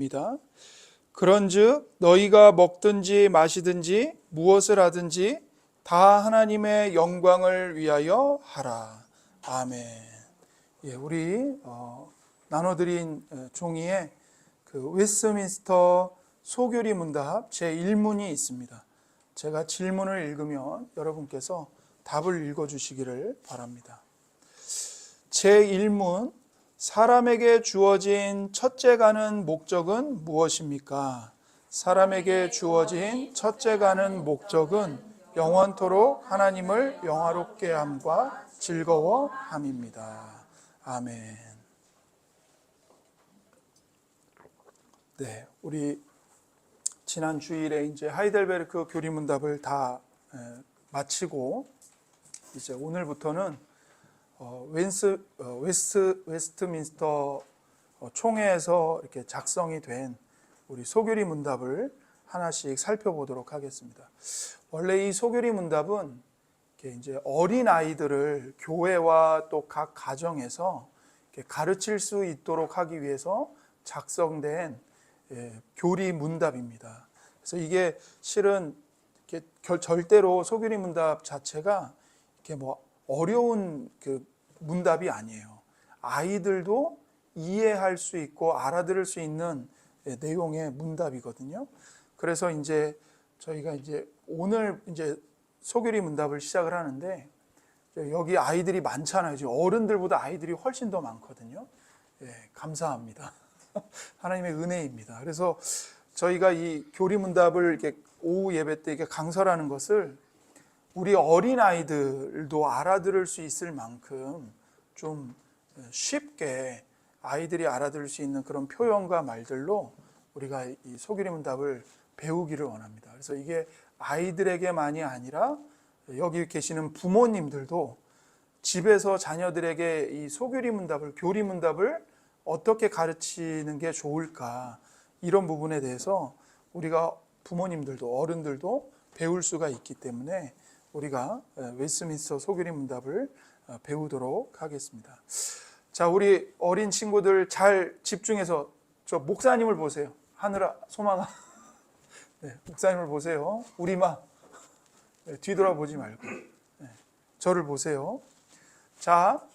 입니다. 그런즉 너희가 먹든지 마시든지 무엇을 하든지 다 하나님의 영광을 위하여 하라. 아멘. 우리 나눠드린 종이에 그 웨스트민스터 소교리 문답 제1문이 있습니다. 제가 질문을 읽으면 여러분께서 답을 읽어주시기를 바랍니다. 제1문, 사람에게 주어진 첫째가는 목적은 무엇입니까? 사람에게 주어진 첫째가는 목적은 영원토록 하나님을 영화롭게 함과 즐거워함입니다. 아멘. 네, 우리 지난 주일에 이제 하이델베르크 교리문답을 다 마치고 이제 오늘부터는 웨스트민스터 총회에서 이렇게 작성이 된 우리 소교리 문답을 하나씩 살펴보도록 하겠습니다. 원래 이 소교리 문답은 이제 어린 아이들을 교회와 또 각 가정에서 가르칠 수 있도록 하기 위해서 작성된 교리 문답입니다. 그래서 이게 실은 절대로 소교리 문답 자체가 이렇게 뭐 어려운 그 문답이 아니에요. 아이들도 이해할 수 있고 알아들을 수 있는 내용의 문답이거든요. 그래서 이제 저희가 이제 오늘 이제 소교리 문답을 시작을 하는데 여기 아이들이 많잖아요. 지금 어른들보다 아이들이 훨씬 더 많거든요. 감사합니다. 하나님의 은혜입니다. 그래서 저희가 이 교리 문답을 이렇게 오후 예배 때 이렇게 강설하는 것을 우리 어린아이들도 알아들을 수 있을 만큼 좀 쉽게 아이들이 알아들을 수 있는 그런 표현과 말들로 우리가 이 소교리 문답을 배우기를 원합니다. 그래서 이게 아이들에게만이 아니라 여기 계시는 부모님들도 집에서 자녀들에게 이 소교리 문답을, 교리 문답을 어떻게 가르치는 게 좋을까, 이런 부분에 대해서 우리가 부모님들도 어른들도 배울 수가 있기 때문에 우리가 웨스트민스터 소교리 문답을 배우도록 하겠습니다. 자, 우리 어린 친구들 잘 집중해서 저 목사님을 보세요. 하늘아, 소망아. 네, 목사님을 보세요. 우리마. 뒤돌아보지 말고. 저를 보세요. 자,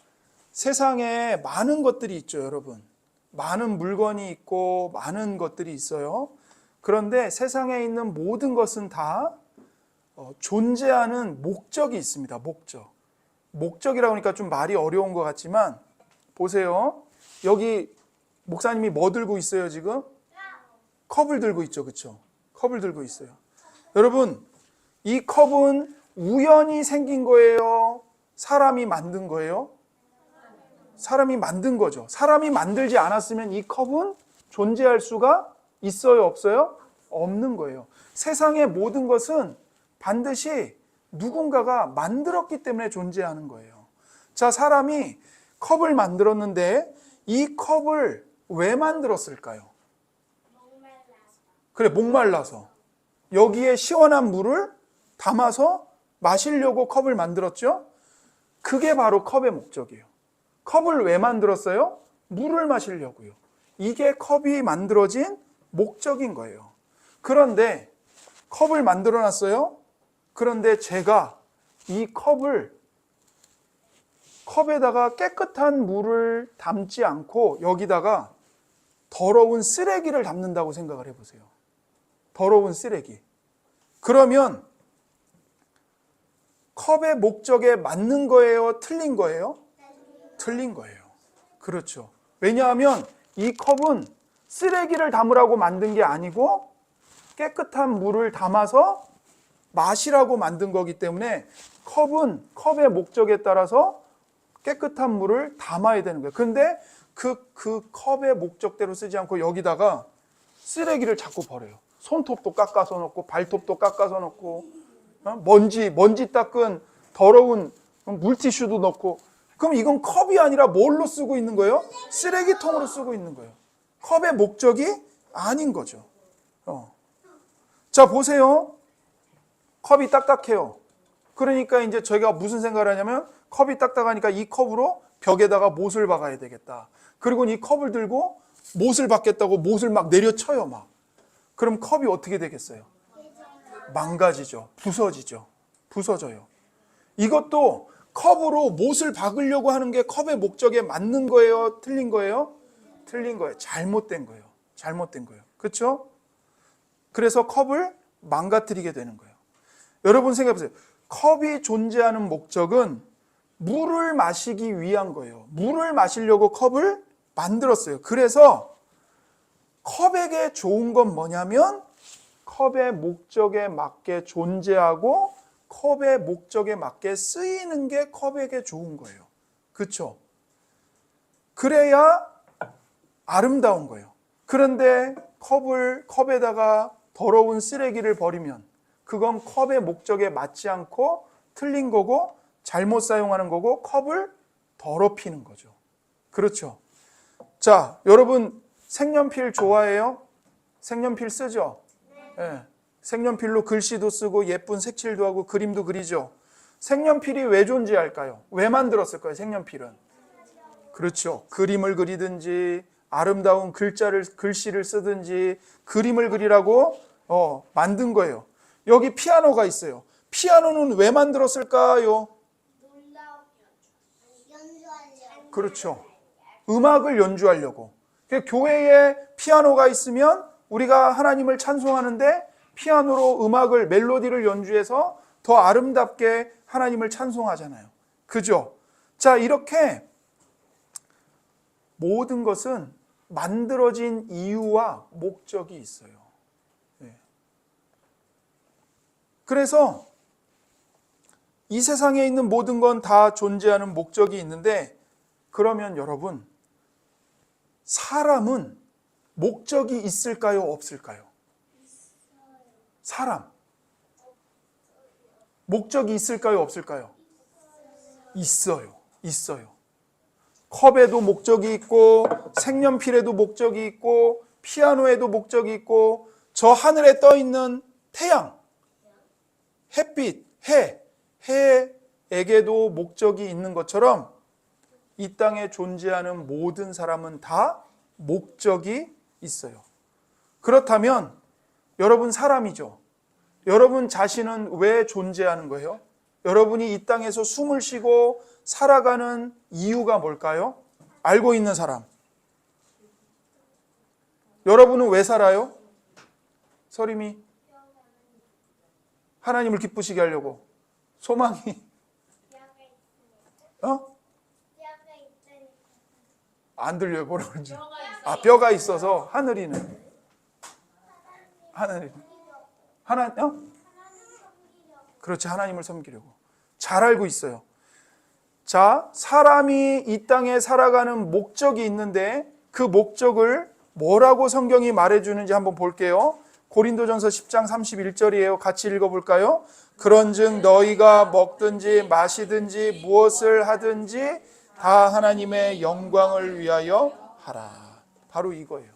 세상에 많은 것들이 있죠, 여러분. 많은 물건이 있고 많은 것들이 있어요. 그런데 세상에 있는 모든 것은 다 존재하는 목적이 있습니다. 목적이라고 하니까 좀 말이 어려운 것 같지만 보세요. 여기 목사님이 뭐 들고 있어요 지금? 컵을 들고 있죠. 그렇죠? 컵을 들고 있어요. 여러분, 이 컵은 우연히 생긴 거예요? 사람이 만든 거예요? 사람이 만든 거죠. 사람이 만들지 않았으면 이 컵은 존재할 수가 있어요? 없어요? 없는 거예요. 세상의 모든 것은 반드시 누군가가 만들었기 때문에 존재하는 거예요. 자, 사람이 컵을 만들었는데 이 컵을 왜 만들었을까요? 그래, 목말라서. 여기에 시원한 물을 담아서 마시려고 컵을 만들었죠? 그게 바로 컵의 목적이에요. 컵을 왜 만들었어요? 물을 마시려고요. 이게 컵이 만들어진 목적인 거예요. 그런데 컵을 만들어 놨어요? 그런데 제가 이 컵에다가 깨끗한 물을 담지 않고 여기다가 더러운 쓰레기를 담는다고 생각을 해보세요. 더러운 쓰레기. 그러면 컵의 목적에 맞는 거예요? 틀린 거예요? 틀린 거예요. 그렇죠. 왜냐하면 이 컵은 쓰레기를 담으라고 만든 게 아니고 깨끗한 물을 담아서 마시라고 만든 거기 때문에 컵은 컵의 목적에 따라서 깨끗한 물을 담아야 되는 거예요. 그런데 그 컵의 목적대로 쓰지 않고 여기다가 쓰레기를 자꾸 버려요. 손톱도 깎아서 넣고 발톱도 깎아서 넣고 먼지 닦은 더러운 물티슈도 넣고. 그럼 이건 컵이 아니라 뭘로 쓰고 있는 거예요? 쓰레기통으로 쓰고 있는 거예요. 컵의 목적이 아닌 거죠. 자, 보세요. 컵이 딱딱해요. 그러니까 이제 저희가 무슨 생각을 하냐면 컵이 딱딱하니까 이 컵으로 벽에다가 못을 박아야 되겠다. 그리고 이 컵을 들고 못을 받겠다고 못을 막 내려쳐요, 막. 그럼 컵이 어떻게 되겠어요? 망가지죠. 부서지죠. 부서져요. 이것도 컵으로 못을 박으려고 하는 게 컵의 목적에 맞는 거예요? 틀린 거예요? 틀린 거예요. 잘못된 거예요. 잘못된 거예요. 그렇죠? 그래서 컵을 망가뜨리게 되는 거예요. 여러분 생각해 보세요. 컵이 존재하는 목적은 물을 마시기 위한 거예요. 물을 마시려고 컵을 만들었어요. 그래서 컵에게 좋은 건 뭐냐면 컵의 목적에 맞게 존재하고 컵의 목적에 맞게 쓰이는 게 컵에게 좋은 거예요. 그렇죠? 그래야 아름다운 거예요. 그런데 컵에다가 더러운 쓰레기를 버리면 그건 컵의 목적에 맞지 않고 틀린 거고 잘못 사용하는 거고 컵을 더럽히는 거죠. 그렇죠? 자, 여러분 색연필 좋아해요? 색연필 쓰죠? 네. 색연필로 글씨도 쓰고 예쁜 색칠도 하고 그림도 그리죠. 색연필이 왜 존재할까요? 왜 만들었을까요? 색연필은. 그렇죠. 그림을 그리든지 아름다운 글씨를 쓰든지 그림을 그리라고 만든 거예요. 여기 피아노가 있어요. 피아노는 왜 만들었을까요? 그렇죠. 음악을 연주하려고. 교회에 피아노가 있으면 우리가 하나님을 찬송하는데 피아노로 음악을 멜로디를 연주해서 더 아름답게 하나님을 찬송하잖아요. 그죠? 자, 이렇게 모든 것은 만들어진 이유와 목적이 있어요. 네. 그래서 이 세상에 있는 모든 건 다 존재하는 목적이 있는데 그러면 여러분 사람은 목적이 있을까요? 없을까요? 사람 목적이 있을까요? 없을까요? 있어요. 있어요. 컵에도 목적이 있고 색연필에도 목적이 있고 피아노에도 목적이 있고 저 하늘에 떠 있는 태양, 햇빛, 해에게도 목적이 있는 것처럼 이 땅에 존재하는 모든 사람은 다 목적이 있어요. 그렇다면 여러분 사람이죠. 여러분 자신은 왜 존재하는 거예요? 여러분이 이 땅에서 숨을 쉬고 살아가는 이유가 뭘까요? 알고 있는 사람. 여러분은 왜 살아요? 서림이 하나님을 기쁘시게 하려고. 소망이 안 들려요. 뭐라고 그러지? 뼈가 있어서 하늘이는 그렇지, 하나님을 섬기려고. 잘 알고 있어요. 자, 사람이 이 땅에 살아가는 목적이 있는데 그 목적을 뭐라고 성경이 말해주는지 한번 볼게요. 고린도전서 10장 31절이에요. 같이 읽어볼까요? 그런즉 너희가 먹든지 마시든지 무엇을 하든지 다 하나님의 영광을 위하여 하라. 바로 이거예요.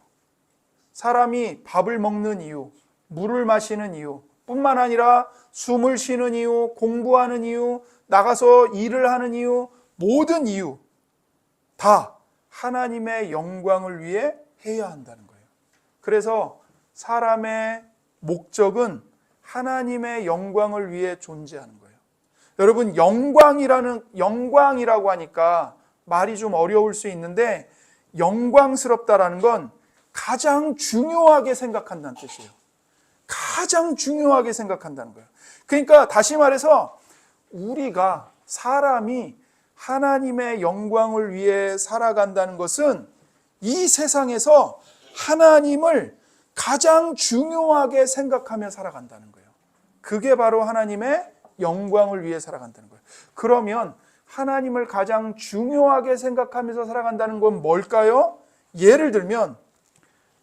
사람이 밥을 먹는 이유, 물을 마시는 이유 뿐만 아니라 숨을 쉬는 이유, 공부하는 이유, 나가서 일을 하는 이유, 모든 이유 다 하나님의 영광을 위해 해야 한다는 거예요. 그래서 사람의 목적은 하나님의 영광을 위해 존재하는 거예요. 여러분 영광이라고 하니까 말이 좀 어려울 수 있는데 영광스럽다라는 건 가장 중요하게 생각한다는 뜻이에요. 가장 중요하게 생각한다는 거예요. 그러니까 다시 말해서 우리가 사람이 하나님의 영광을 위해 살아간다는 것은 이 세상에서 하나님을 가장 중요하게 생각하며 살아간다는 거예요. 그게 바로 하나님의 영광을 위해 살아간다는 거예요. 그러면 하나님을 가장 중요하게 생각하면서 살아간다는 건 뭘까요? 예를 들면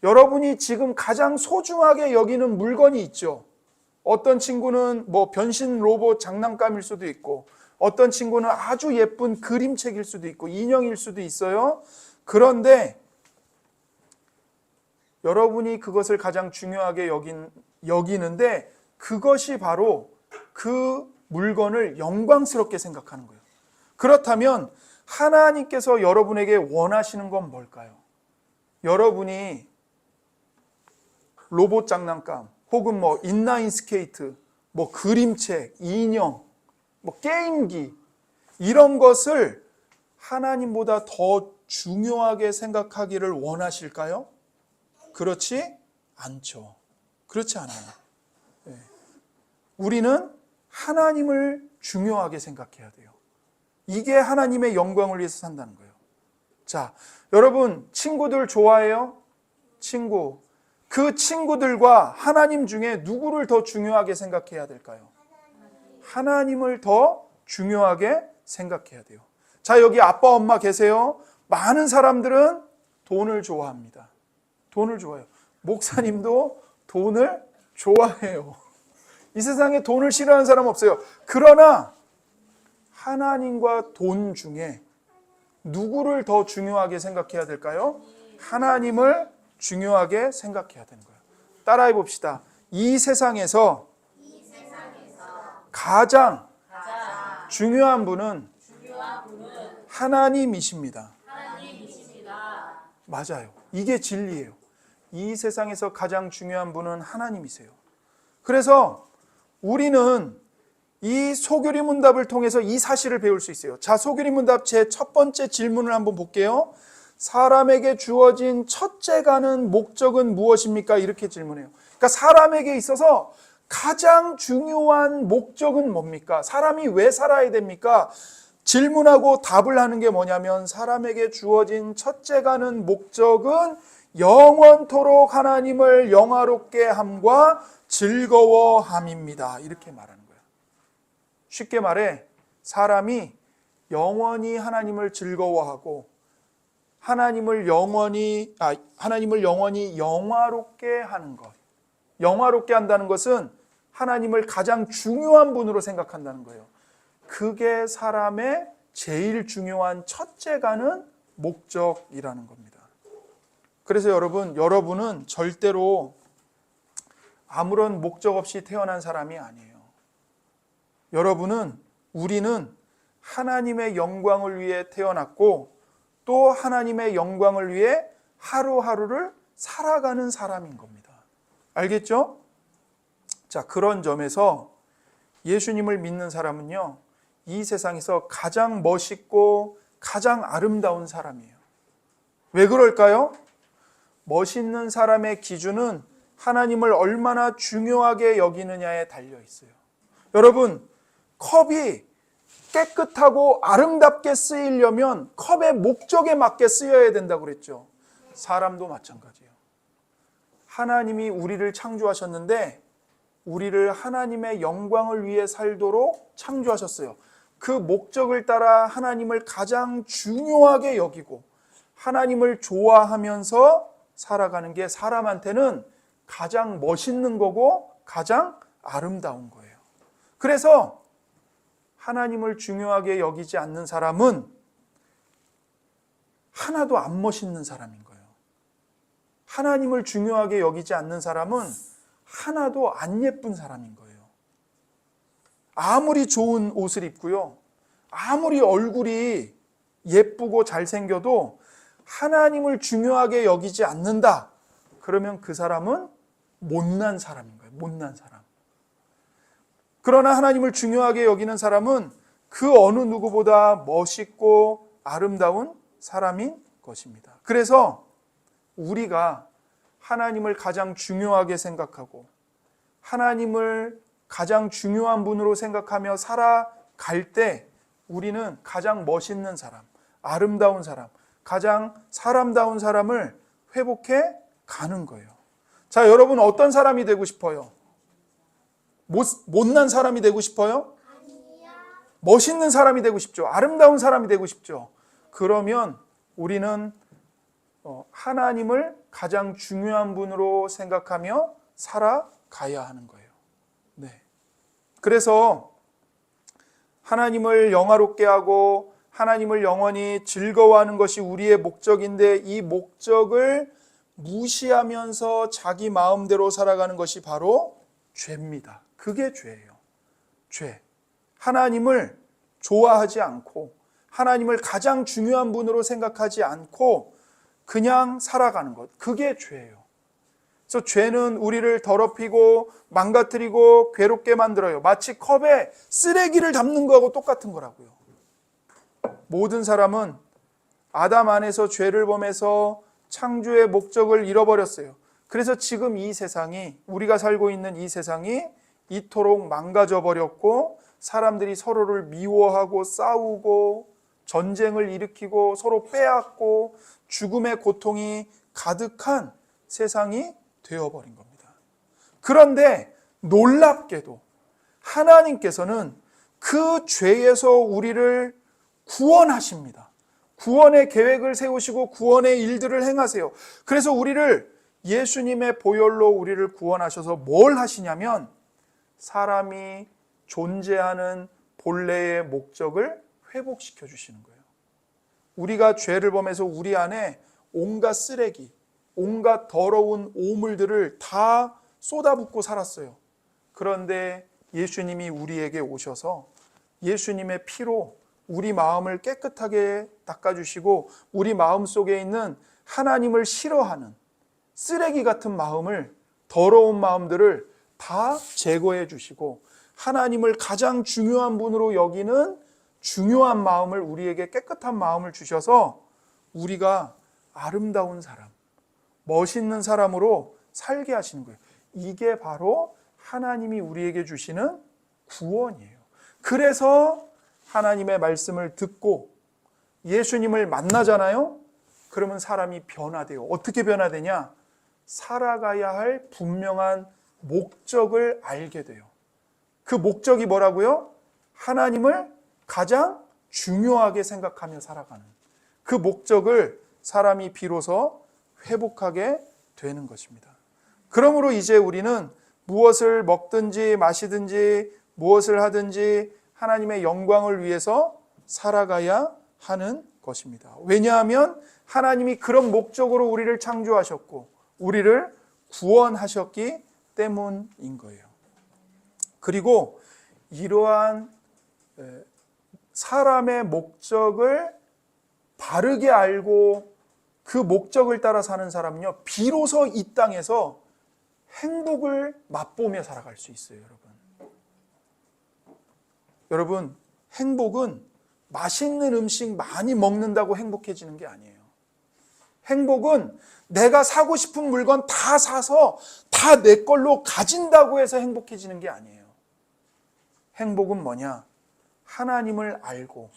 여러분이 지금 가장 소중하게 여기는 물건이 있죠. 어떤 친구는 변신 로봇 장난감일 수도 있고 어떤 친구는 아주 예쁜 그림책일 수도 있고 인형일 수도 있어요. 그런데 여러분이 그것을 가장 중요하게 여기는데 그것이 바로 그 물건을 영광스럽게 생각하는 거예요. 그렇다면 하나님께서 여러분에게 원하시는 건 뭘까요? 여러분이 로봇 장난감 혹은 뭐 인라인 스케이트, 뭐 그림책, 인형, 뭐 게임기 이런 것을 하나님보다 더 중요하게 생각하기를 원하실까요? 그렇지 않죠. 그렇지 않아요. 네. 우리는 하나님을 중요하게 생각해야 돼요. 이게 하나님의 영광을 위해서 산다는 거예요. 자, 여러분 친구들 좋아해요? 친구. 그 친구들과 하나님 중에 누구를 더 중요하게 생각해야 될까요? 하나님을 더 중요하게 생각해야 돼요. 자, 여기 아빠 엄마 계세요? 많은 사람들은 돈을 좋아합니다. 돈을 좋아해요. 목사님도 돈을 좋아해요. 이 세상에 돈을 싫어하는 사람 없어요. 그러나 하나님과 돈 중에 누구를 더 중요하게 생각해야 될까요? 하나님을 중요하게 생각해야 되는 거예요. 따라해 봅시다. 이 세상에서 가장 중요한 분은 하나님이십니다. 맞아요. 이게 진리예요. 이 세상에서 가장 중요한 분은 하나님이세요. 그래서 우리는 이 소교리 문답을 통해서 이 사실을 배울 수 있어요. 자, 소교리 문답 제 첫 번째 질문을 한번 볼게요. 사람에게 주어진 첫째 가는 목적은 무엇입니까? 이렇게 질문해요. 그러니까 사람에게 있어서 가장 중요한 목적은 뭡니까? 사람이 왜 살아야 됩니까? 질문하고 답을 하는 게 뭐냐면 사람에게 주어진 첫째 가는 목적은 영원토록 하나님을 영화롭게 함과 즐거워함입니다. 이렇게 말하는 거예요. 쉽게 말해 사람이 영원히 하나님을 즐거워하고 하나님을 영원히 영화롭게 하는 것. 영화롭게 한다는 것은 하나님을 가장 중요한 분으로 생각한다는 거예요. 그게 사람의 제일 중요한 첫째 가는 목적이라는 겁니다. 그래서 여러분은 절대로 아무런 목적 없이 태어난 사람이 아니에요. 우리는 하나님의 영광을 위해 태어났고 또 하나님의 영광을 위해 하루하루를 살아가는 사람인 겁니다. 알겠죠? 자, 그런 점에서 예수님을 믿는 사람은요, 이 세상에서 가장 멋있고 가장 아름다운 사람이에요. 왜 그럴까요? 멋있는 사람의 기준은 하나님을 얼마나 중요하게 여기느냐에 달려 있어요. 여러분, 컵이 깨끗하고 아름답게 쓰이려면 컵의 목적에 맞게 쓰여야 된다고 그랬죠. 사람도 마찬가지예요. 하나님이 우리를 창조하셨는데 우리를 하나님의 영광을 위해 살도록 창조하셨어요. 그 목적을 따라 하나님을 가장 중요하게 여기고 하나님을 좋아하면서 살아가는 게 사람한테는 가장 멋있는 거고 가장 아름다운 거예요. 그래서 하나님을 중요하게 여기지 않는 사람은 하나도 안 멋있는 사람인 거예요. 하나님을 중요하게 여기지 않는 사람은 하나도 안 예쁜 사람인 거예요. 아무리 좋은 옷을 입고요, 아무리 얼굴이 예쁘고 잘생겨도 하나님을 중요하게 여기지 않는다. 그러면 그 사람은 못난 사람인 거예요. 못난 사람. 그러나 하나님을 중요하게 여기는 사람은 그 어느 누구보다 멋있고 아름다운 사람인 것입니다. 그래서 우리가 하나님을 가장 중요하게 생각하고 하나님을 가장 중요한 분으로 생각하며 살아갈 때 우리는 가장 멋있는 사람, 아름다운 사람, 가장 사람다운 사람을 회복해 가는 거예요. 자, 여러분 어떤 사람이 되고 싶어요? 못난 사람이 되고 싶어요? 멋있는 사람이 되고 싶죠. 아름다운 사람이 되고 싶죠. 그러면 우리는 하나님을 가장 중요한 분으로 생각하며 살아가야 하는 거예요. 네. 그래서 하나님을 영화롭게 하고 하나님을 영원히 즐거워하는 것이 우리의 목적인데 이 목적을 무시하면서 자기 마음대로 살아가는 것이 바로 죄입니다. 그게 죄예요. 죄. 하나님을 좋아하지 않고 하나님을 가장 중요한 분으로 생각하지 않고 그냥 살아가는 것, 그게 죄예요. 그래서 죄는 우리를 더럽히고 망가뜨리고 괴롭게 만들어요. 마치 컵에 쓰레기를 담는 거하고 똑같은 거라고요. 모든 사람은 아담 안에서 죄를 범해서 창조의 목적을 잃어버렸어요. 그래서 지금 이 세상이, 우리가 살고 있는 이 세상이 이토록 망가져 버렸고, 사람들이 서로를 미워하고 싸우고 전쟁을 일으키고 서로 빼앗고 죽음의 고통이 가득한 세상이 되어버린 겁니다. 그런데 놀랍게도 하나님께서는 그 죄에서 우리를 구원하십니다. 구원의 계획을 세우시고 구원의 일들을 행하세요. 그래서 우리를, 예수님의 보혈로 우리를 구원하셔서 뭘 하시냐면, 사람이 존재하는 본래의 목적을 회복시켜 주시는 거예요. 우리가 죄를 범해서 우리 안에 온갖 쓰레기, 온갖 더러운 오물들을 다 쏟아붓고 살았어요. 그런데 예수님이 우리에게 오셔서 예수님의 피로 우리 마음을 깨끗하게 닦아주시고, 우리 마음 속에 있는 하나님을 싫어하는 쓰레기 같은 마음을, 더러운 마음들을 다 제거해 주시고, 하나님을 가장 중요한 분으로 여기는 중요한 마음을, 우리에게 깨끗한 마음을 주셔서 우리가 아름다운 사람, 멋있는 사람으로 살게 하시는 거예요. 이게 바로 하나님이 우리에게 주시는 구원이에요. 그래서 하나님의 말씀을 듣고 예수님을 만나잖아요. 그러면 사람이 변화돼요. 어떻게 변화되냐? 살아가야 할 분명한 목적을 알게 돼요. 그 목적이 뭐라고요? 하나님을 가장 중요하게 생각하며 살아가는 그 목적을 사람이 비로소 회복하게 되는 것입니다. 그러므로 이제 우리는 무엇을 먹든지 마시든지 무엇을 하든지 하나님의 영광을 위해서 살아가야 하는 것입니다. 왜냐하면 하나님이 그런 목적으로 우리를 창조하셨고 우리를 구원하셨기 때문인 거예요. 그리고 이러한 사람의 목적을 바르게 알고 그 목적을 따라 사는 사람은요, 비로소 이 땅에서 행복을 맛보며 살아갈 수 있어요. 여러분, 행복은 맛있는 음식 많이 먹는다고 행복해지는 게 아니에요. 행복은 내가 사고 싶은 물건 다 사서 다 내 걸로 가진다고 해서 행복해지는 게 아니에요. 행복은 뭐냐? 하나님을 알고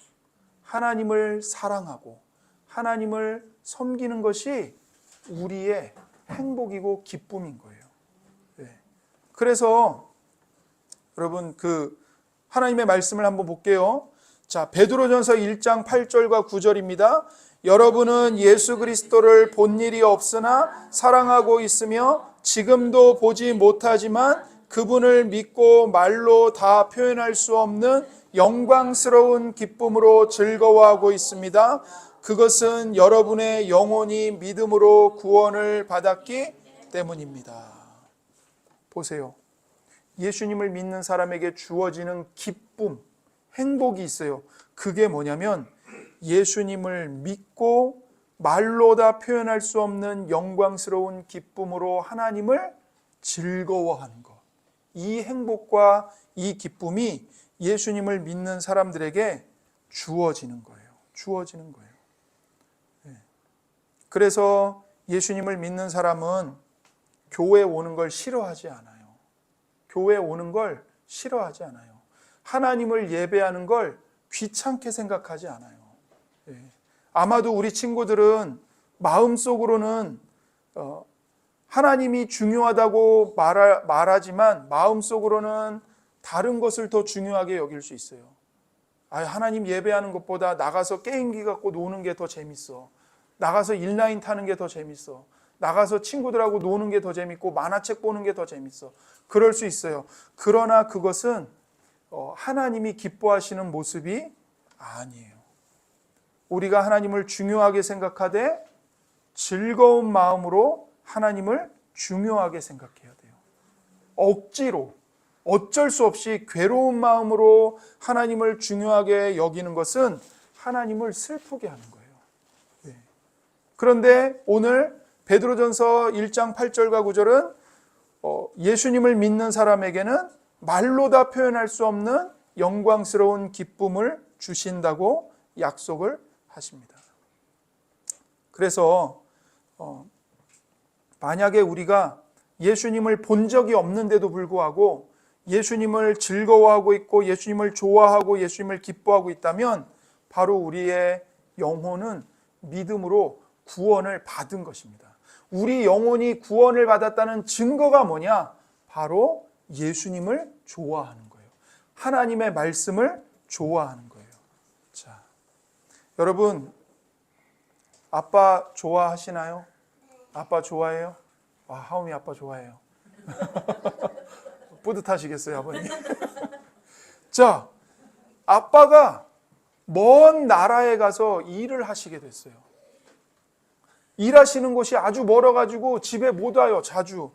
하나님을 사랑하고 하나님을 섬기는 것이 우리의 행복이고 기쁨인 거예요. 그래서 여러분, 하나님의 말씀을 한번 볼게요. 자, 베드로전서 1장 8절과 9절입니다. 여러분은 예수 그리스도를 본 일이 없으나 사랑하고 있으며 지금도 보지 못하지만 그분을 믿고 말로 다 표현할 수 없는 영광스러운 기쁨으로 즐거워하고 있습니다. 그것은 여러분의 영혼이 믿음으로 구원을 받았기 때문입니다. 보세요. 예수님을 믿는 사람에게 주어지는 기쁨, 행복이 있어요. 그게 뭐냐면 예수님을 믿고 말로 다 표현할 수 없는 영광스러운 기쁨으로 하나님을 즐거워하는 것. 이 행복과 이 기쁨이 예수님을 믿는 사람들에게 주어지는 거예요. 주어지는 거예요. 그래서 예수님을 믿는 사람은 교회에 오는 걸 싫어하지 않아요. 교회에 오는 걸 싫어하지 않아요. 하나님을 예배하는 걸 귀찮게 생각하지 않아요. 아마도 우리 친구들은 마음속으로는 하나님이 중요하다고 말하지만 마음속으로는 다른 것을 더 중요하게 여길 수 있어요. 하나님 예배하는 것보다 나가서 게임기 갖고 노는 게 더 재밌어. 나가서 인라인 타는 게 더 재밌어. 나가서 친구들하고 노는 게 더 재밌고 만화책 보는 게 더 재밌어. 그럴 수 있어요. 그러나 그것은 하나님이 기뻐하시는 모습이 아니에요. 우리가 하나님을 중요하게 생각하되 즐거운 마음으로 하나님을 중요하게 생각해야 돼요. 억지로 어쩔 수 없이 괴로운 마음으로 하나님을 중요하게 여기는 것은 하나님을 슬프게 하는 거예요. 그런데 오늘 베드로전서 1장 8절과 9절은 예수님을 믿는 사람에게는 말로 다 표현할 수 없는 영광스러운 기쁨을 주신다고 약속을 하십니다. 그래서 만약에 우리가 예수님을 본 적이 없는데도 불구하고 예수님을 즐거워하고 있고 예수님을 좋아하고 예수님을 기뻐하고 있다면 바로 우리의 영혼은 믿음으로 구원을 받은 것입니다. 우리 영혼이 구원을 받았다는 증거가 뭐냐? 바로 예수님을 좋아하는 거예요. 하나님의 말씀을 좋아하는 거예요. 자, 여러분, 아빠 좋아하시나요? 아빠 좋아해요? 와, 하움이 아빠 좋아해요. 뿌듯하시겠어요, 아버님? 자, 아빠가 먼 나라에 가서 일을 하시게 됐어요. 일하시는 곳이 아주 멀어가지고 집에 못 와요, 자주.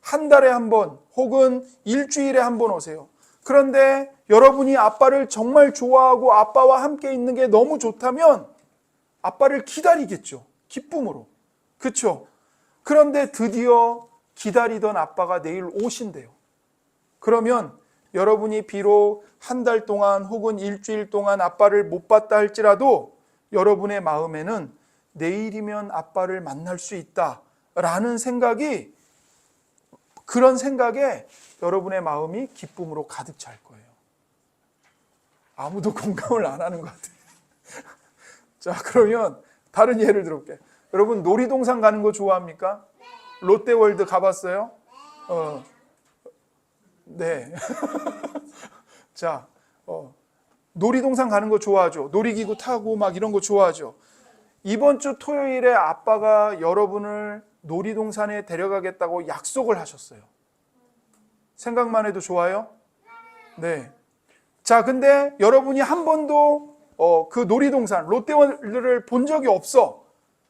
한 달에 한 번 혹은 일주일에 한 번 오세요. 그런데 여러분이 아빠를 정말 좋아하고 아빠와 함께 있는 게 너무 좋다면 아빠를 기다리겠죠. 기쁨으로. 그렇죠? 그런데 드디어 기다리던 아빠가 내일 오신대요. 그러면 여러분이 비록 한 달 동안 혹은 일주일 동안 아빠를 못 봤다 할지라도 여러분의 마음에는 내일이면 아빠를 만날 수 있다라는 생각이, 그런 생각에 여러분의 마음이 기쁨으로 가득 찰 거예요. 아무도 공감을 안 하는 것 같아요. 자, 그러면 다른 예를 들어볼게요. 여러분 놀이동산 가는 거 좋아합니까? 롯데월드 가봤어요? 네. 자, 놀이동산 가는 거 좋아하죠? 놀이기구 타고 막 이런 거 좋아하죠? 이번 주 토요일에 아빠가 여러분을 놀이동산에 데려가겠다고 약속을 하셨어요. 생각만 해도 좋아요? 네. 자, 근데 여러분이 한 번도 그 놀이동산, 롯데월드를 본 적이 없어.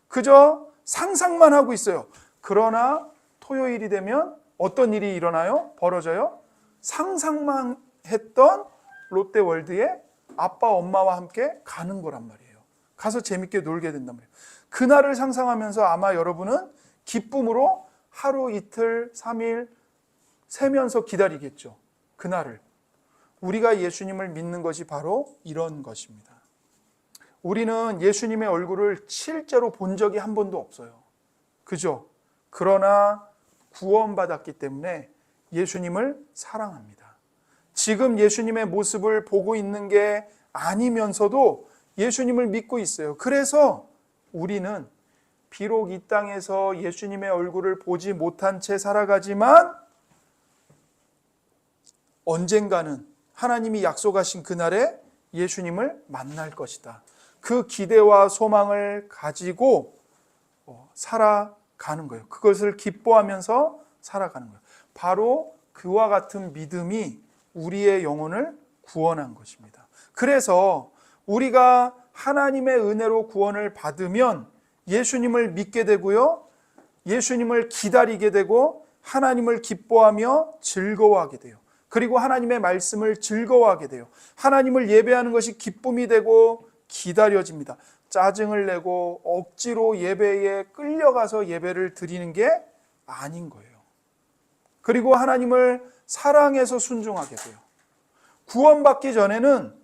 그저 상상만 하고 있어요. 그러나 토요일이 되면 어떤 일이 일어나요? 벌어져요? 상상만 했던 롯데월드에 아빠, 엄마와 함께 가는 거란 말이에요. 가서 재밌게 놀게 된단 말이에요. 그날을 상상하면서 아마 여러분은 기쁨으로 하루, 이틀, 3일 세면서 기다리겠죠. 그날을. 우리가 예수님을 믿는 것이 바로 이런 것입니다. 우리는 예수님의 얼굴을 실제로 본 적이 한 번도 없어요. 그죠? 그러나 구원받았기 때문에 예수님을 사랑합니다. 지금 예수님의 모습을 보고 있는 게 아니면서도 예수님을 믿고 있어요. 그래서 우리는 비록 이 땅에서 예수님의 얼굴을 보지 못한 채 살아가지만 언젠가는 하나님이 약속하신 그날에 예수님을 만날 것이다. 그 기대와 소망을 가지고 살아가는 거예요. 그것을 기뻐하면서 살아가는 거예요. 바로 그와 같은 믿음이 우리의 영혼을 구원한 것입니다. 그래서 우리가 하나님의 은혜로 구원을 받으면 예수님을 믿게 되고요. 예수님을 기다리게 되고 하나님을 기뻐하며 즐거워하게 돼요. 그리고 하나님의 말씀을 즐거워하게 돼요. 하나님을 예배하는 것이 기쁨이 되고 기다려집니다. 짜증을 내고 억지로 예배에 끌려가서 예배를 드리는 게 아닌 거예요. 그리고 하나님을 사랑해서 순종하게 돼요. 구원받기 전에는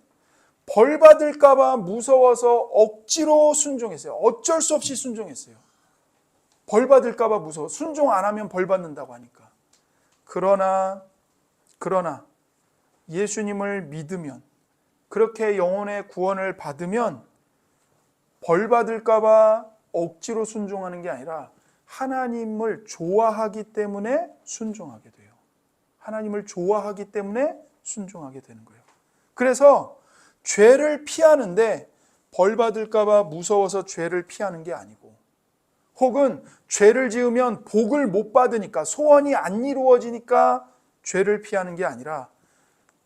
벌 받을까 봐 무서워서 억지로 순종했어요. 어쩔 수 없이 순종했어요. 벌 받을까 봐 무서워. 순종 안 하면 벌 받는다고 하니까. 그러나 예수님을 믿으면, 그렇게 영혼의 구원을 받으면 벌 받을까 봐 억지로 순종하는 게 아니라 하나님을 좋아하기 때문에 순종하게 돼요. 하나님을 좋아하기 때문에 순종하게 되는 거예요. 그래서 죄를 피하는데 벌 받을까 봐 무서워서 죄를 피하는 게 아니고, 혹은 죄를 지으면 복을 못 받으니까, 소원이 안 이루어지니까 죄를 피하는 게 아니라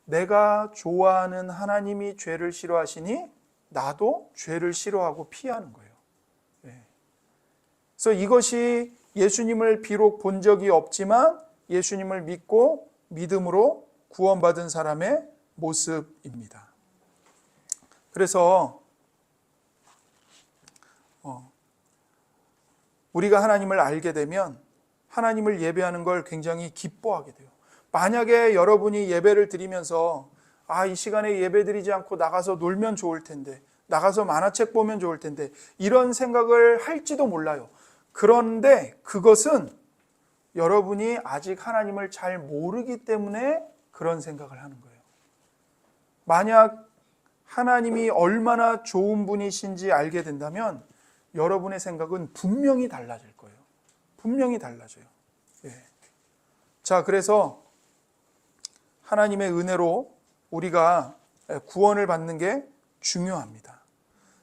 내가 좋아하는 하나님이 죄를 싫어하시니 나도 죄를 싫어하고 피하는 거예요. 그래서 이것이 예수님을 비록 본 적이 없지만 예수님을 믿고 믿음으로 구원받은 사람의 모습입니다. 그래서 우리가 하나님을 알게 되면 하나님을 예배하는 걸 굉장히 기뻐하게 돼요. 만약에 여러분이 예배를 드리면서 이 시간에 예배 드리지 않고 나가서 놀면 좋을 텐데, 나가서 만화책 보면 좋을 텐데, 이런 생각을 할지도 몰라요. 그런데 그것은 여러분이 아직 하나님을 잘 모르기 때문에 그런 생각을 하는 거예요. 만약 하나님이 얼마나 좋은 분이신지 알게 된다면 여러분의 생각은 분명히 달라질 거예요. 분명히 달라져요. 예. 자, 그래서 하나님의 은혜로 우리가 구원을 받는 게 중요합니다.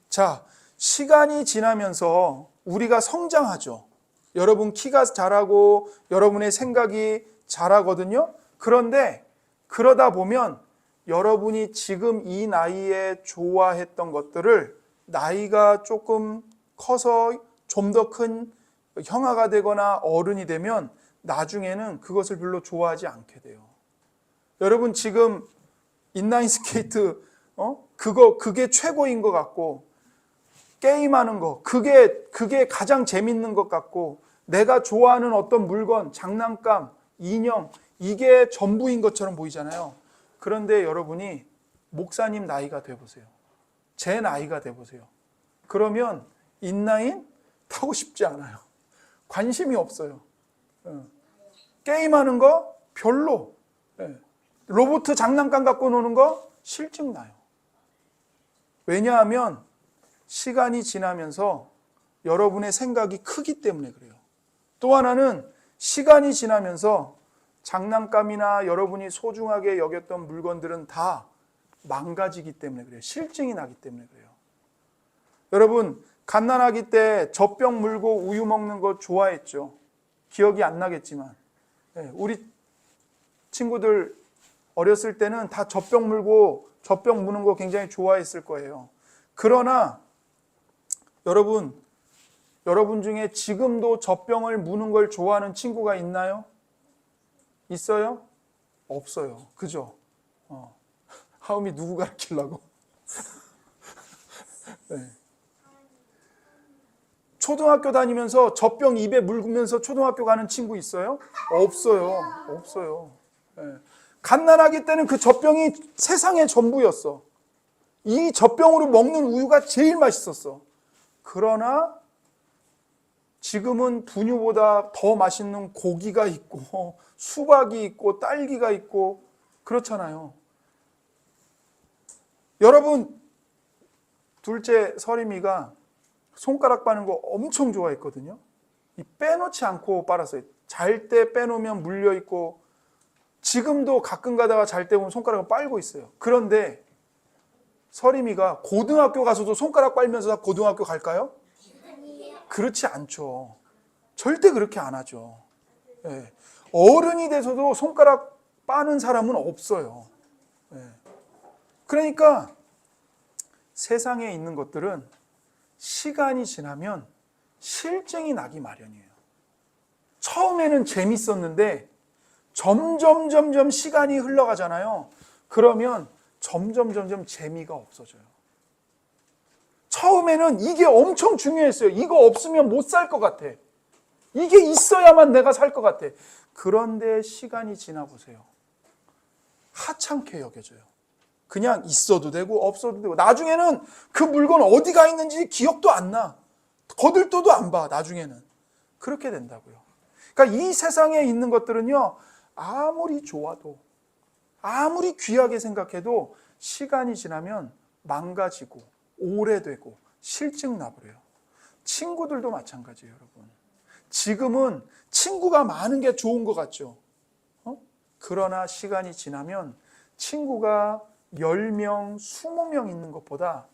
자, 시간이 지나면서 우리가 성장하죠. 여러분 키가 자라고 여러분의 생각이 자라거든요. 그런데 그러다 보면 여러분이 지금 이 나이에 좋아했던 것들을 나이가 조금 커서 좀 더 큰 형아가 되거나 어른이 되면 나중에는 그것을 별로 좋아하지 않게 돼요. 여러분 지금 인라인 스케이트 그게 최고인 것 같고, 게임하는 거 그게 가장 재밌는 것 같고, 내가 좋아하는 어떤 물건, 장난감, 인형, 이게 전부인 것처럼 보이잖아요. 그런데 여러분이 목사님 나이가 돼보세요. 제 나이가 돼보세요. 그러면 인라인 타고 싶지 않아요. 관심이 없어요. 게임하는 거 별로. 로봇 장난감 갖고 노는 거 실증 나요. 왜냐하면 시간이 지나면서 여러분의 생각이 크기 때문에 그래요. 또 하나는 시간이 지나면서 장난감이나 여러분이 소중하게 여겼던 물건들은 다 망가지기 때문에 그래요. 실증이 나기 때문에 그래요. 여러분 갓난아기 때 젖병 물고 우유 먹는 거 좋아했죠. 기억이 안 나겠지만 우리 친구들 어렸을 때는 다 젖병 물고 젖병 무는 거 굉장히 좋아했을 거예요. 그러나 여러분 중에 지금도 젖병을 무는 걸 좋아하는 친구가 있나요? 있어요? 없어요. 그죠? 하음이 누구 가르치려고? 네. 초등학교 다니면서 젖병 입에 물으면서 초등학교 가는 친구 있어요? 없어요. 네. 갓난아기 때는 그 젖병이 세상의 전부였어. 이 젖병으로 먹는 우유가 제일 맛있었어. 그러나 지금은 분유보다 더 맛있는 고기가 있고 수박이 있고 딸기가 있고 그렇잖아요. 여러분 둘째 서림이가 손가락 빠는 거 엄청 좋아했거든요. 빼놓지 않고 빨았어요. 잘 때 빼놓으면 물려있고, 지금도 가끔 가다가 잘 때 보면 손가락을 빨고 있어요. 그런데 서림이가 고등학교 가서도 손가락 빨면서 고등학교 갈까요? 그렇지 않죠. 절대 그렇게 안 하죠. 네. 어른이 돼서도 손가락 빠는 사람은 없어요. 네. 그러니까 세상에 있는 것들은 시간이 지나면 실증이 나기 마련이에요. 처음에는 재밌었는데 점점 시간이 흘러가잖아요. 그러면 점점 재미가 없어져요. 처음에는 이게 엄청 중요했어요. 이거 없으면 못 살 것 같아. 이게 있어야만 내가 살 것 같아. 그런데 시간이 지나보세요. 하찮게 여겨져요. 그냥 있어도 되고 없어도 되고, 나중에는 그 물건 어디가 있는지 기억도 안 나. 거들떠도 안 봐. 나중에는. 그렇게 된다고요. 그러니까 이 세상에 있는 것들은요, 아무리 좋아도, 아무리 귀하게 생각해도 시간이 지나면 망가지고 오래되고 실증 나버려요. 친구들도 마찬가지예요, 여러분. 지금은 친구가 많은 게 좋은 것 같죠? 그러나 시간이 지나면 친구가 10명, 20명 있는 것보다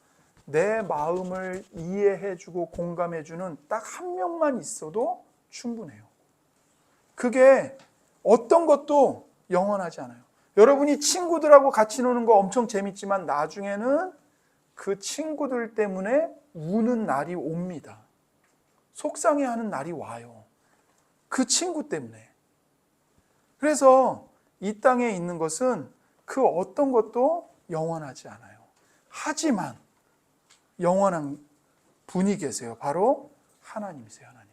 내 마음을 이해해주고 공감해주는 딱 한 명만 있어도 충분해요. 그게 어떤 것도 영원하지 않아요. 여러분이 친구들하고 같이 노는 거 엄청 재밌지만 나중에는 그 친구들 때문에 우는 날이 옵니다. 속상해하는 날이 와요. 그 친구 때문에. 그래서 이 땅에 있는 것은 그 어떤 것도 영원하지 않아요. 하지만 영원한 분이 계세요. 바로 하나님이세요. 하나님.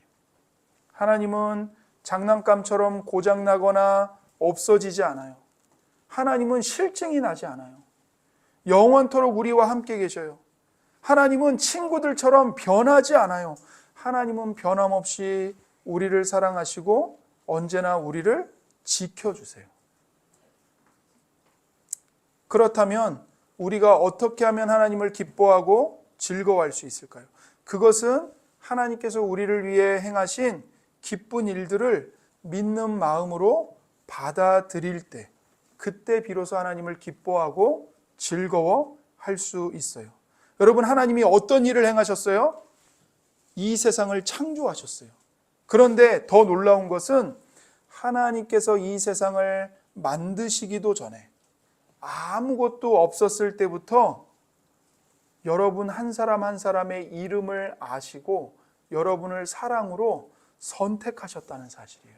하나님은 장난감처럼 고장나거나 없어지지 않아요. 하나님은 실증이 나지 않아요. 영원토록 우리와 함께 계셔요. 하나님은 친구들처럼 변하지 않아요. 하나님은 변함없이 우리를 사랑하시고 언제나 우리를 지켜주세요. 그렇다면 우리가 어떻게 하면 하나님을 기뻐하고 즐거워할 수 있을까요? 그것은 하나님께서 우리를 위해 행하신 기쁜 일들을 믿는 마음으로 받아들일 때, 그때 비로소 하나님을 기뻐하고 즐거워할 수 있어요. 여러분, 하나님이 어떤 일을 행하셨어요? 이 세상을 창조하셨어요. 그런데 더 놀라운 것은 하나님께서 이 세상을 만드시기도 전에, 아무것도 없었을 때부터 여러분 한 사람 한 사람의 이름을 아시고 여러분을 사랑으로 선택하셨다는 사실이에요.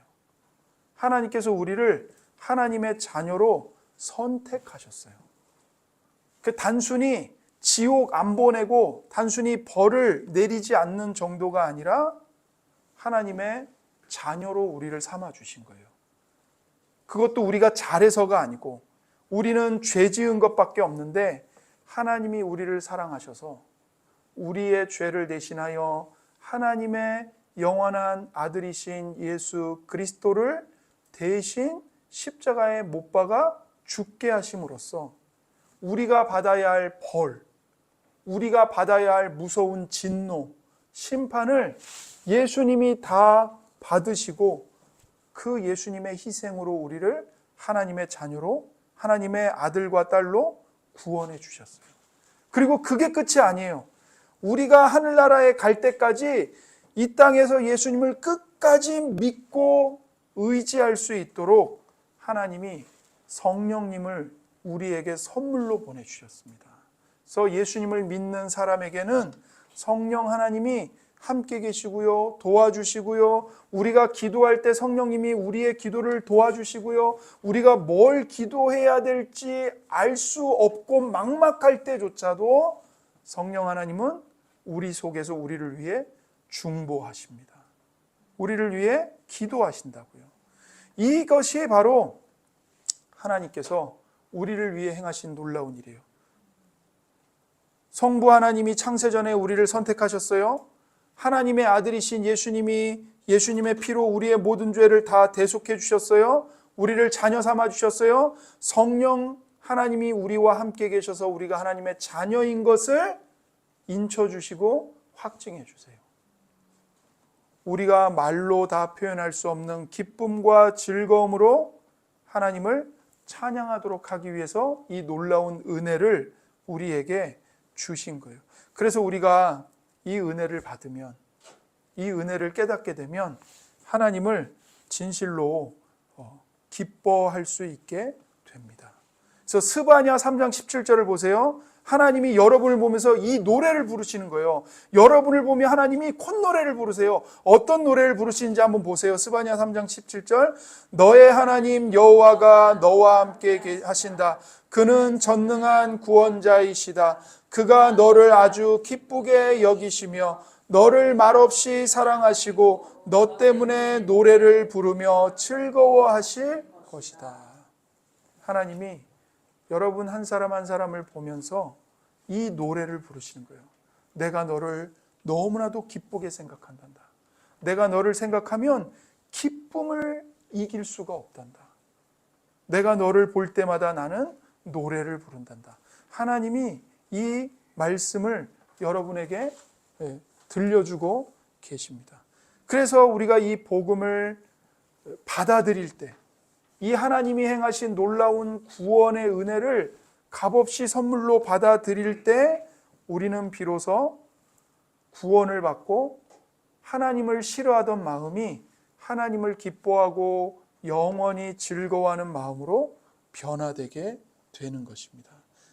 하나님께서 우리를 하나님의 자녀로 선택하셨어요. 단순히 지옥 안 보내고 단순히 벌을 내리지 않는 정도가 아니라 하나님의 자녀로 우리를 삼아 주신 거예요. 그것도 우리가 잘해서가 아니고, 우리는 죄 지은 것밖에 없는데 하나님이 우리를 사랑하셔서 우리의 죄를 대신하여 하나님의 영원한 아들이신 예수 그리스도를 대신 십자가에 못 박아 죽게 하심으로써 우리가 받아야 할 벌, 우리가 받아야 할 무서운 진노, 심판을 예수님이 다 받으시고 그 예수님의 희생으로 우리를 하나님의 자녀로, 하나님의 아들과 딸로 구원해 주셨어요. 그리고 그게 끝이 아니에요. 우리가 하늘나라에 갈 때까지 이 땅에서 예수님을 끝까지 믿고 의지할 수 있도록 하나님이 성령님을 우리에게 선물로 보내주셨습니다. 그래서 예수님을 믿는 사람에게는 성령 하나님이 함께 계시고요, 도와주시고요, 우리가 기도할 때 성령님이 우리의 기도를 도와주시고요, 우리가 뭘 기도해야 될지 알 수 없고 막막할 때조차도 성령 하나님은 우리 속에서 우리를 위해 중보하십니다. 우리를 위해 기도하신다고요. 이것이 바로 하나님께서 우리를 위해 행하신 놀라운 일이에요. 성부 하나님이 창세전에 우리를 선택하셨어요. 하나님의 아들이신 예수님이 예수님의 피로 우리의 모든 죄를 다 대속해 주셨어요. 우리를 자녀 삼아 주셨어요. 성령 하나님이 우리와 함께 계셔서 우리가 하나님의 자녀인 것을 인쳐 주시고 확증해 주세요. 우리가 말로 다 표현할 수 없는 기쁨과 즐거움으로 하나님을 찬양하도록 하기 위해서 이 놀라운 은혜를 우리에게 주신 거예요. 그래서 우리가 이 은혜를 받으면, 이 은혜를 깨닫게 되면 하나님을 진실로 기뻐할 수 있게 됩니다. 그래서 스바냐 3장 17절을 보세요. 하나님이 여러분을 보면서 이 노래를 부르시는 거예요. 여러분을 보며 하나님이 콧노래를 부르세요. 어떤 노래를 부르시는지 한번 보세요. 스바냐 3장 17절. 너의 하나님 여호와가 너와 함께 하신다. 그는 전능한 구원자이시다. 그가 너를 아주 기쁘게 여기시며 너를 말없이 사랑하시고 너 때문에 노래를 부르며 즐거워하실 것이다. 하나님이 여러분 한 사람 한 사람을 보면서 이 노래를 부르시는 거예요. 내가 너를 너무나도 기쁘게 생각한단다. 내가 너를 생각하면 기쁨을 이길 수가 없단다. 내가 너를 볼 때마다 나는 노래를 부른단다. 하나님이 이 말씀을 여러분에게 들려주고 계십니다. 그래서 우리가 이 복음을 받아들일 때, 이 하나님이 행하신 놀라운 구원의 은혜를 값없이 선물로 받아들일 때 우리는 비로소 구원을 받고 하나님을 싫어하던 마음이 하나님을 기뻐하고 영원히 즐거워하는 마음으로 변화되게 되는 것입니다.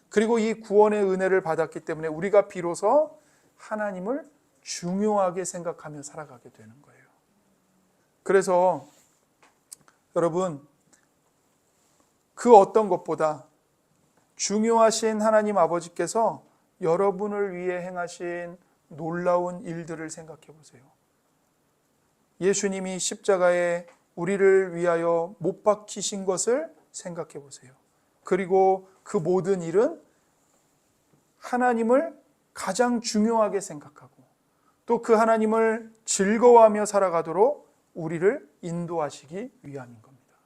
그리고 이 구원의 은혜를 받았기 때문에 우리가 비로소 하나님을 중요하게 생각하며 살아가게 되는 거예요. 그래서 여러분, 그 어떤 것보다 중요하신 하나님 아버지께서 여러분을 위해 행하신 놀라운 일들을 생각해 보세요. 예수님이 십자가에 우리를 위하여 못 박히신 것을 생각해 보세요. 그리고 그 모든 일은 하나님을 가장 중요하게 생각하고 또 그 하나님을 즐거워하며 살아가도록 우리를 인도하시기 위함인 겁니다.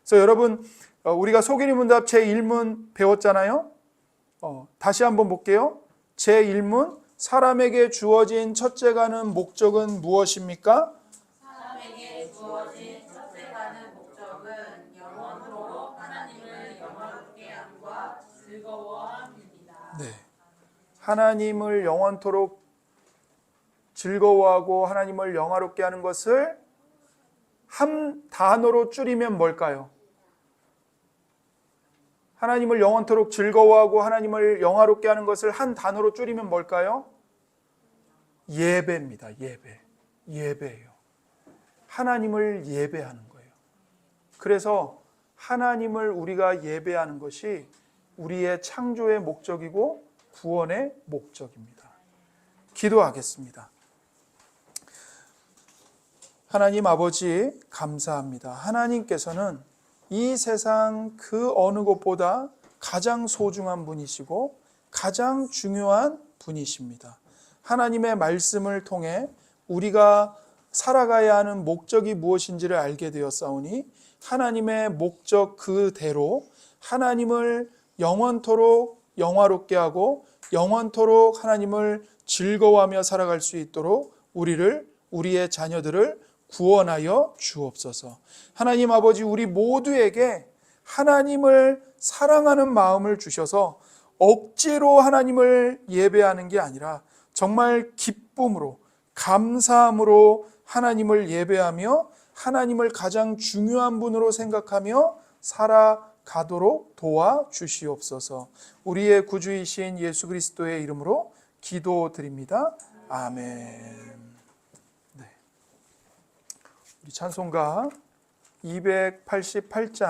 그래서 여러분, 우리가 소규리 문답 제1문 배웠잖아요. 다시 한번 볼게요. 제1문, 사람에게 주어진 첫째가는 목적은 무엇입니까? 사람에게 주어진 첫째가는 목적은 영원토록 하나님을 영화롭게 함과 즐거워함입니다. 네, 하나님을 영원토록 즐거워하고 하나님을 영화롭게 하는 것을 한 단어로 줄이면 뭘까요? 하나님을 영원토록 즐거워하고 하나님을 영화롭게 하는 것을 한 단어로 줄이면 뭘까요? 예배입니다. 예배예요. 하나님을 예배하는 거예요. 그래서 하나님을 우리가 예배하는 것이 우리의 창조의 목적이고 구원의 목적입니다. 기도하겠습니다. 하나님 아버지, 감사합니다. 하나님께서는 이 세상 그 어느 곳보다 가장 소중한 분이시고 가장 중요한 분이십니다. 하나님의 말씀을 통해 우리가 살아가야 하는 목적이 무엇인지를 알게 되었사오니 하나님의 목적 그대로 하나님을 영원토록 영화롭게 하고 영원토록 하나님을 즐거워하며 살아갈 수 있도록 우리의 자녀들을 구원하여 주옵소서. 하나님 아버지, 우리 모두에게 하나님을 사랑하는 마음을 주셔서 억지로 하나님을 예배하는 게 아니라 정말 기쁨으로, 감사함으로 하나님을 예배하며 하나님을 가장 중요한 분으로 생각하며 살아가도록 도와주시옵소서. 우리의 구주이신 예수 그리스도의 이름으로 기도드립니다. 아멘. 우리 찬송가 288장